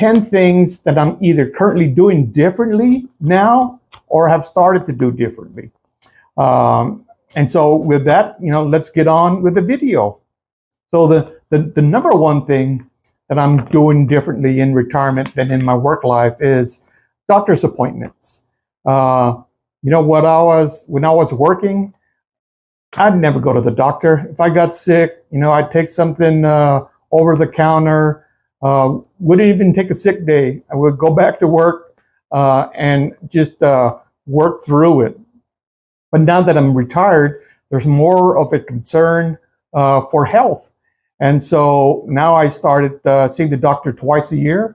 10 things that I'm either currently doing differently now or have started to do differently. And so with that, let's get on with the video. So the number one thing that I'm doing differently in retirement than in my work life is doctor's appointments. When I was working, I'd never go to the doctor. If I got sick, I'd take something over the counter. Wouldn't even take a sick day. I would go back to work and just work through it. But now that I'm retired, there's more of a concern for health. And so now I started seeing the doctor twice a year.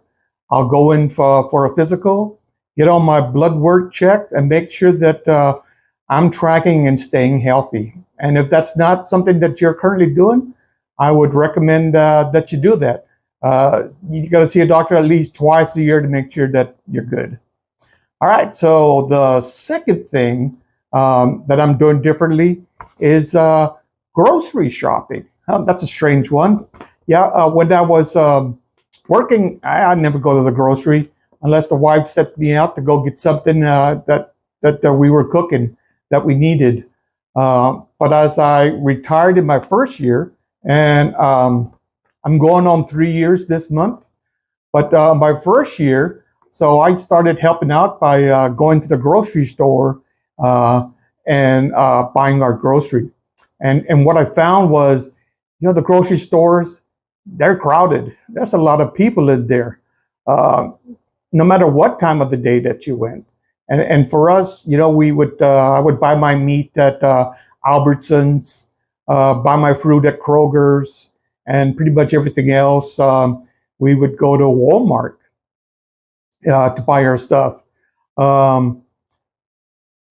I'll go in for a physical, get all my blood work checked, and make sure that I'm tracking and staying healthy. And if that's not something that you're currently doing, I would recommend that you do that. You got to see a doctor at least twice a year to make sure that you're good. All right, so the second thing that I'm doing differently is grocery shopping. That's a strange one. Yeah, when I was working, I'd never go to the grocery unless the wife sent me out to go get something that we were cooking that we needed. But as I retired in my first year, and I'm going on 3 years this month, but my first year, so I started helping out by going to the grocery store and buying our grocery. And what I found was, the grocery stores, they're crowded. There's a lot of people in there, no matter what time of the day that you went. And for us, I would buy my meat at Albertsons, buy my fruit at Kroger's, and pretty much everything else. We would go to Walmart to buy our stuff.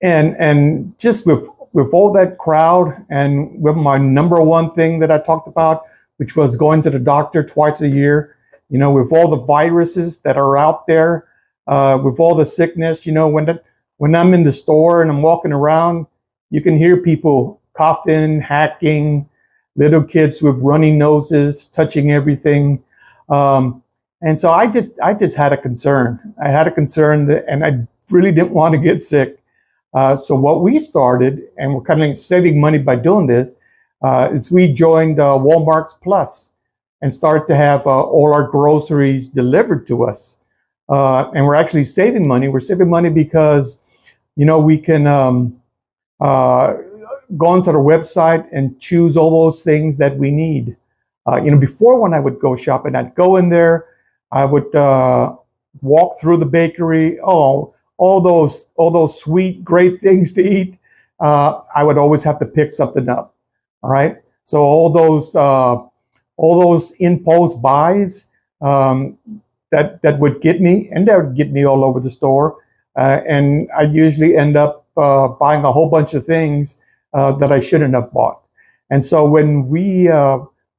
And just with all that crowd, and with my number one thing that I talked about, which was going to the doctor twice a year, with all the viruses that are out there, with all the sickness, when I'm in the store and I'm walking around, you can hear people coughing, hacking, little kids with runny noses, touching everything. And so I just had a concern. I had a concern and I really didn't want to get sick. So what we started, and we're kind of saving money by doing this, is we joined Walmart's Plus and started to have all our groceries delivered to us. And we're actually saving money. We're saving money because, we can go onto the website and choose all those things that we need. Before, when I would go shopping, I'd go in there, I would walk through the bakery. All those sweet, great things to eat. I would always have to pick something up. All right. So all those impulse buys that would get me, and that would get me all over the store. And I usually end up buying a whole bunch of things that I shouldn't have bought. And so when we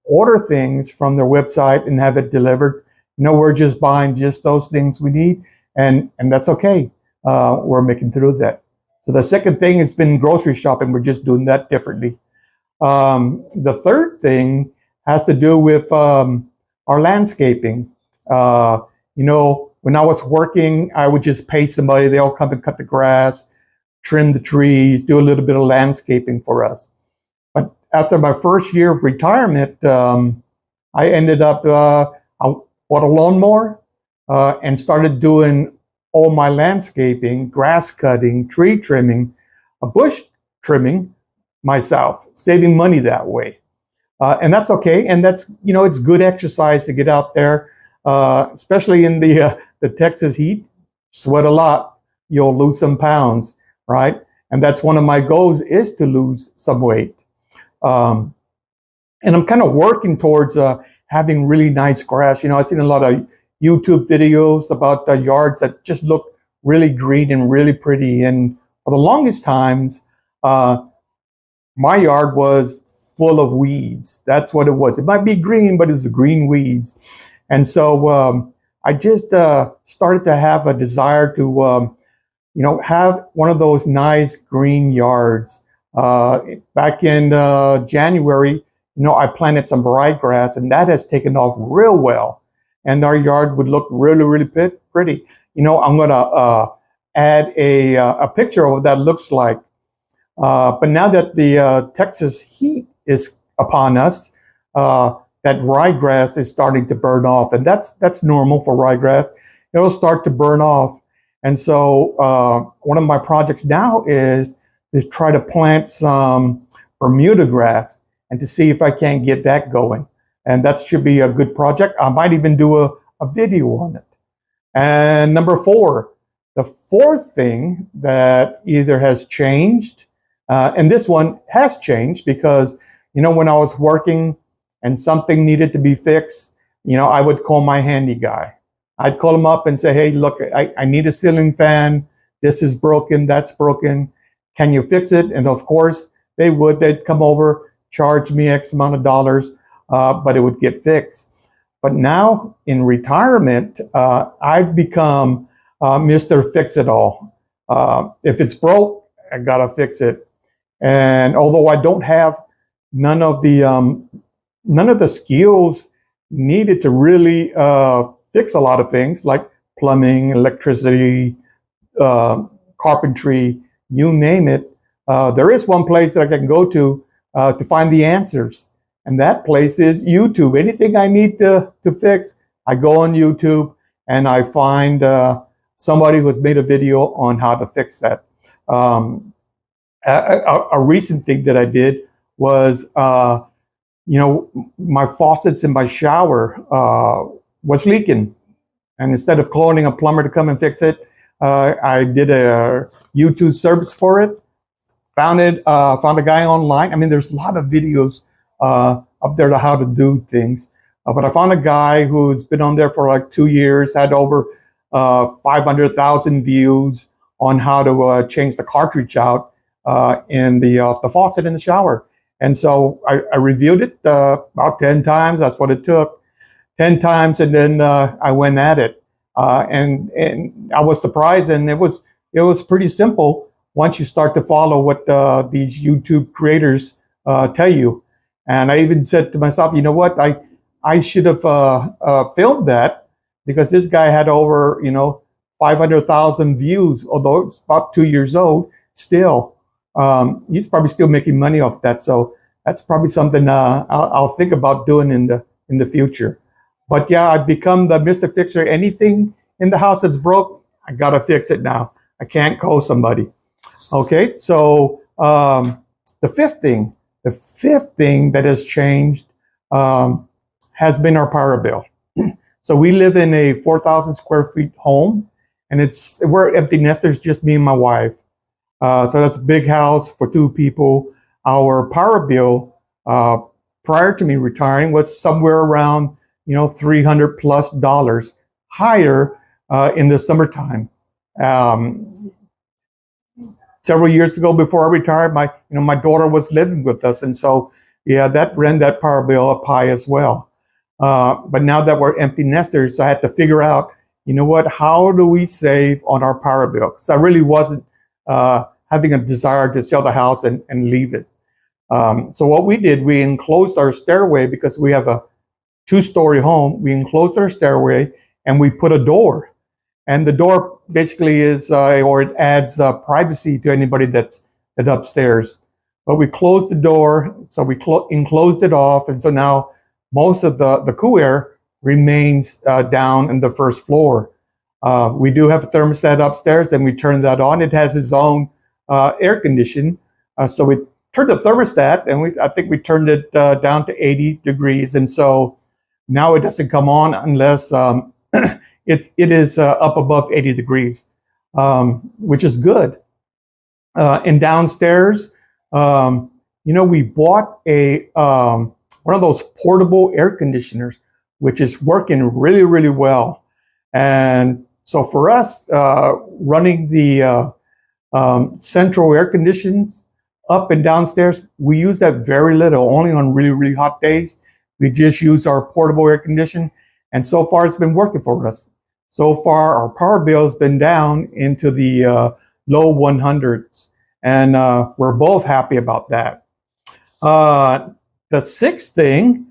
order things from their website and have it delivered, we're just buying just those things we need, and that's okay. We're making through that. So the second thing has been grocery shopping. We're just doing that differently. The third thing has to do with our landscaping. When I was working, I would just pay somebody. They'll come and cut the grass, trim the trees, do a little bit of landscaping for us. But after my first year of retirement, I ended up, I bought a lawnmower and started doing all my landscaping, grass cutting, tree trimming, bush trimming myself, saving money that way. And that's okay. And that's, it's good exercise to get out there, especially in the Texas heat. Sweat a lot, you'll lose some pounds, right? And that's one of my goals, is to lose some weight. And I'm kind of working towards having really nice grass. I've seen a lot of YouTube videos about yards that just look really green and really pretty. And for the longest times, my yard was full of weeds. That's what it was. It might be green, but it's green weeds. And so I just started to have a desire to, have one of those nice green yards. Back in January, I planted some ryegrass, and that has taken off real well. and our yard would look really, really pretty. You know, I'm gonna add a picture of what that looks like. But now that the Texas heat is upon us, that ryegrass is starting to burn off, and that's normal for ryegrass. It'll start to burn off, and so one of my projects now is try to plant some Bermuda grass and to see if I can't get that going. And that should be a good project. I might even do a video on it. And number 4, the fourth thing that either has changed, and this one has changed because, you know, when I was working and something needed to be fixed, you know, I would call my handy guy. I'd call him up and say, hey, look, I need a ceiling fan. This is broken, that's broken. Can you fix it? And of course, they'd come over, charge me X amount of dollars, but it would get fixed. But now in retirement, I've become Mr. Fix-It-All. If it's broke, I gotta fix it. And although I don't have none of the skills needed to really fix a lot of things like plumbing, electricity, carpentry, you name it, there is one place that I can go to find the answers. And that place is YouTube. Anything I need to fix, I go on YouTube and I find somebody who has made a video on how to fix that. A recent thing that I did was, you know, my faucets in my shower was leaking. And instead of calling a plumber to come and fix it, I did a YouTube search for it. Found a guy online. I mean, there's a lot of videos up there to how to do things. But I found a guy who's been on there for like 2 years, had over 500,000 views on how to change the cartridge out in the faucet in the shower. And so I reviewed it about 10 times. That's what it took. 10 times, and then I went at it. And I was surprised, and it was pretty simple once you start to follow what these YouTube creators tell you. And I even said to myself, you know what, I should have filmed that, because this guy had over, you know, 500,000 views, although it's about 2 years old. Still, he's probably still making money off that. So that's probably something I'll think about doing in the future. But yeah, I've become the Mr. Fixer. Anything in the house that's broke, I gotta fix it now. I can't call somebody. Okay, so the fifth thing that has changed has been our power bill. So we live in a 4,000 square feet home, and we're empty nesters, just me and my wife. So that's a big house for 2 people. Our power bill prior to me retiring was somewhere around, you know, $300+ higher in the summertime. Several years ago, before I retired, my daughter was living with us, and so yeah, that ran that power bill up high as well. But now that we're empty nesters, I had to figure out, you know what, how do we save on our power bill? Because I really wasn't having a desire to sell the house and leave it. So what we did, we enclosed our stairway, because we have a 2-story home. We enclosed our stairway and we put a door. And the door basically is, or it adds privacy to anybody that's upstairs. But we closed the door, so we enclosed it off, and so now most of the cool air remains down in the first floor. We do have a thermostat upstairs, and we turn that on. It has its own air condition, so we turned the thermostat, and I think we turned it down to 80 degrees, and so now it doesn't come on unless it is up above 80 degrees, which is good. And downstairs, you know, we bought one of those portable air conditioners, which is working really, really well. And so for us, running the central air conditions up and downstairs, we use that very little, only on really, really hot days. We just use our portable air condition, and so far it's been working for us. So far, our power bill has been down into the low 100s, and we're both happy about that. The sixth thing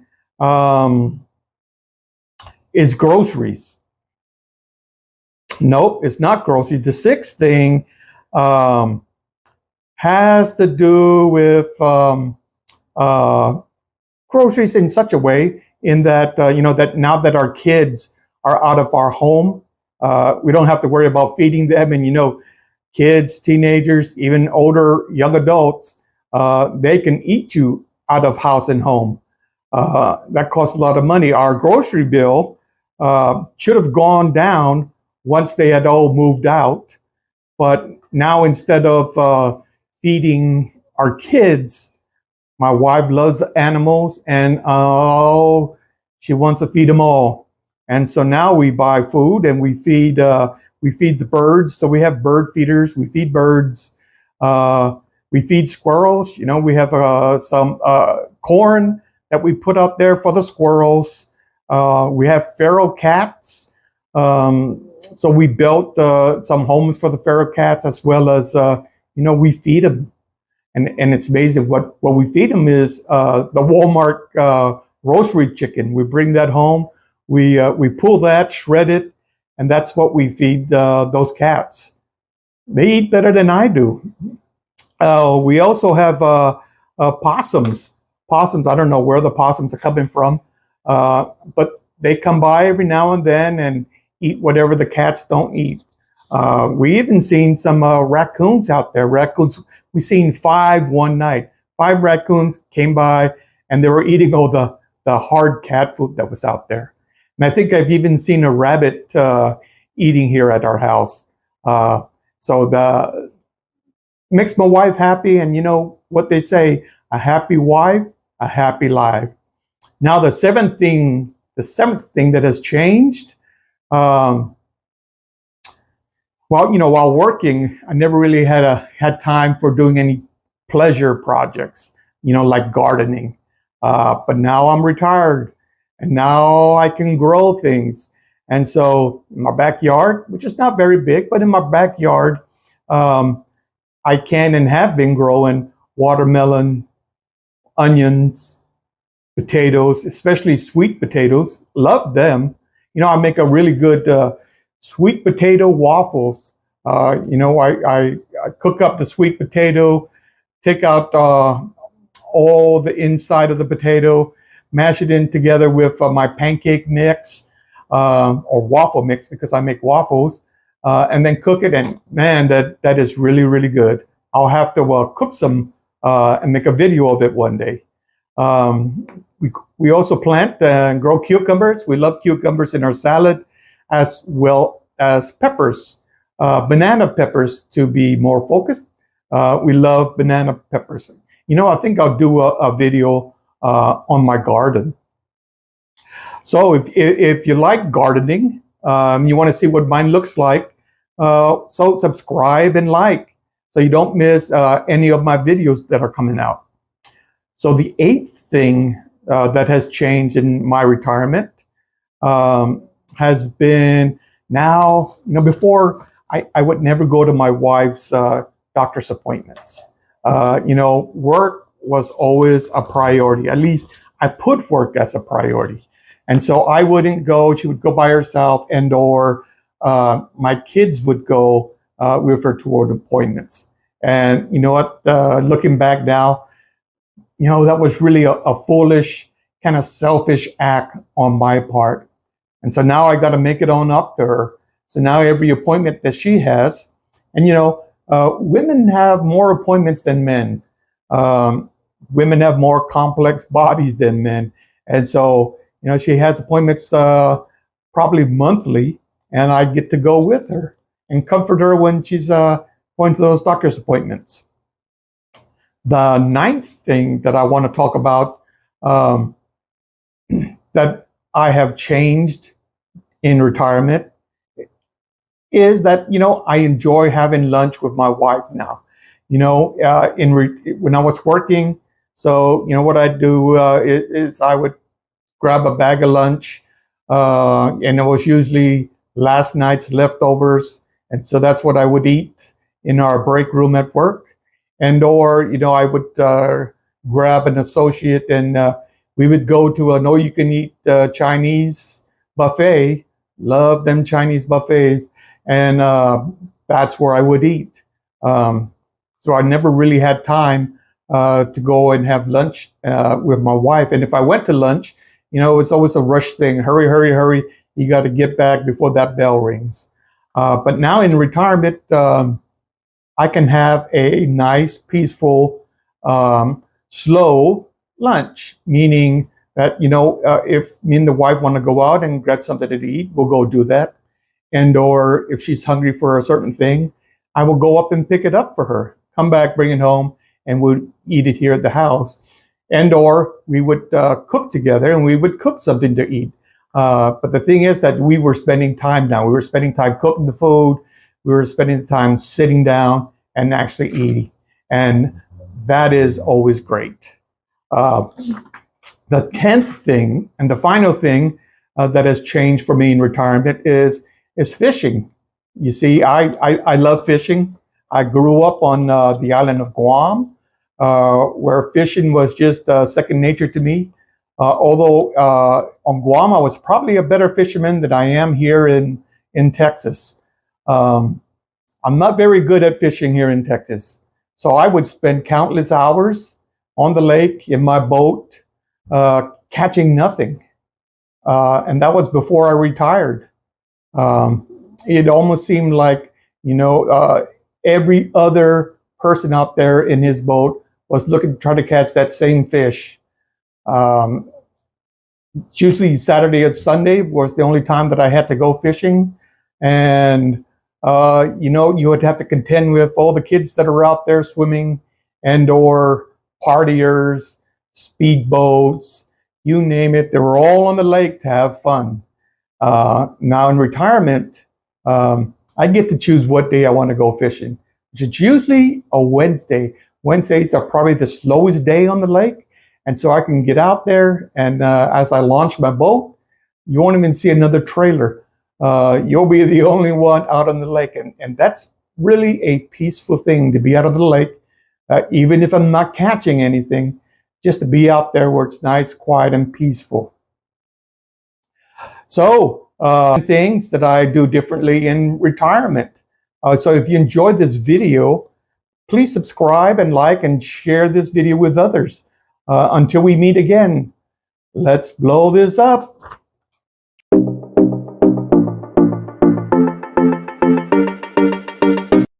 is groceries. Nope, it's not groceries. The sixth thing has to do with groceries in such a way in that, that now that our kids are out of our home, we don't have to worry about feeding them. And, kids, teenagers, even older young adults, they can eat you out of house and home. That costs a lot of money. Our grocery bill should have gone down once they had all moved out. But now, instead of feeding our kids, my wife loves animals, and she wants to feed them all. And so now we buy food and we feed the birds. So we have bird feeders. We feed birds. We feed squirrels. We have some corn that we put out there for the squirrels. We have feral cats. So we built some homes for the feral cats, as well as, we feed them. And it's amazing what we feed them is the Walmart roastery chicken. We bring that home. We pull that, shred it, and that's what we feed those cats. They eat better than I do. We also have possums. Possums, I don't know where the possums are coming from, but they come by every now and then and eat whatever the cats don't eat. We even seen some raccoons out there. Raccoons, we seen 5 one night. 5 raccoons came by and they were eating all the hard cat food that was out there. And I think I've even seen a rabbit eating here at our house. So the makes my wife happy, and what they say, a happy wife, a happy life. Now the seventh thing that has changed, while working, I never really had time for doing any pleasure projects, like gardening. But now I'm retired, and now I can grow things. And so in my backyard, which is not very big, but in my backyard, I can and have been growing watermelon, onions, potatoes, especially sweet potatoes. Love them. I make a really good sweet potato waffles. I cook up the sweet potato, take out all the inside of the potato, mash it in together with my pancake mix or waffle mix, because I make waffles, and then cook it. And man, that is really, really good. I'll have to cook some and make a video of it one day. We also plant and grow cucumbers. We love cucumbers in our salad, as well as peppers, banana peppers to be more focused. We love banana peppers. I think I'll do a video on my garden. So if you like gardening, you want to see what mine looks like, so subscribe and like, so you don't miss any of my videos that are coming out. So the eighth thing that has changed in my retirement has been now, before I would never go to my wife's doctor's appointments. Work was always a priority. At least I put work as a priority. And so I wouldn't go. She would go by herself, or my kids would go with her toward appointments. And you know what? Looking back now, that was really a foolish, kind of selfish act on my part. And so now I got to make it on up to her. So now every appointment that she has, and women have more appointments than men. Women have more complex bodies than men. And so, she has appointments probably monthly, and I get to go with her and comfort her when she's going to those doctor's appointments. The ninth thing that I want to talk about that I have changed in retirement is that, I enjoy having lunch with my wife now. When I was working, so, what I do is I would grab a bag of lunch, and it was usually last night's leftovers. And so that's what I would eat in our break room at work. Or I would grab an associate, and we would go to an all-you-can-eat Chinese buffet. Love them Chinese buffets. And that's where I would eat. So I never really had time to go and have lunch with my wife. And if I went to lunch, it's always a rush thing. Hurry, hurry, hurry. You got to get back before that bell rings. But now in retirement, I can have a nice, peaceful, slow lunch, meaning that, if me and the wife want to go out and grab something to eat, we'll go do that. And or if she's hungry for a certain thing, I will go up and pick it up for her, come back, bring it home, and we'll eat it here at the house. And or we would cook together and we would cook something to eat. But the thing is that we were spending time now. We were spending time cooking the food. We were spending time sitting down and actually eating. And that is always great. The 10th thing and the final thing that has changed for me in retirement is fishing. You see, I love fishing. I grew up on the island of Guam, where fishing was just second nature to me. Although on Guam, I was probably a better fisherman than I am here in Texas. I'm not very good at fishing here in Texas. So I would spend countless hours on the lake in my boat, catching nothing. And that was before I retired. It almost seemed like, every other person out there in his boat was looking to try to catch that same fish. Usually Saturday and Sunday was the only time that I had to go fishing. And, you would have to contend with all the kids that are out there swimming and or partiers, speedboats, you name it. They were all on the lake to have fun. Now in retirement, I get to choose what day I want to go fishing, which is usually a Wednesday. Wednesdays are probably the slowest day on the lake. And so I can get out there and as I launch my boat, you won't even see another trailer. You'll be the only one out on the lake. And that's really a peaceful thing to be out on the lake, even if I'm not catching anything, just to be out there where it's nice, quiet, and peaceful. So, things that I do differently in retirement. So if you enjoyed this video, please subscribe and like and share this video with others. Until we meet again, let's blow this up.